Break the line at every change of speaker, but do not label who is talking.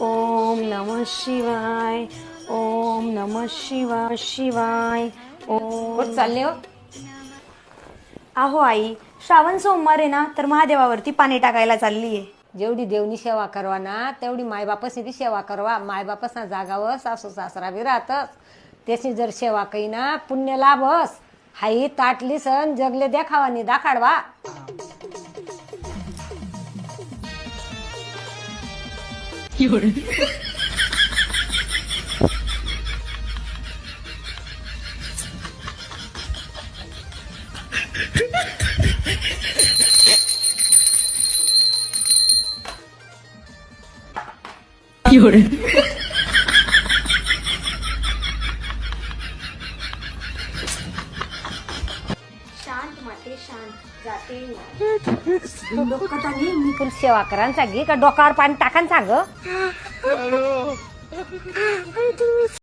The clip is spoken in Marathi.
ओम नमः शिवाय, ओम नमः शिवाय शिवाय, ओम.
कुठं चालले हो?
अहो आई, श्रावण सोमवार आहे ना, तर महादेवावरती पाणी टाकायला चालली आहे.
जेवढी देवनी सेवा करवा ना तेवढी मायबापाची बी सेवा करवा. मायबापासना जागावं सासू सासरा बी राहतच. त्याची जर सेवा कही ना पुण्य लाभस. हाई ताटली सण जगले देखावा नि दाखाडवा.
शांत माते शांत, जाते मी.
डोकं चांगली मी तुला सेवा करायला सांगे का डोकावर पाणी टाकायला सांग.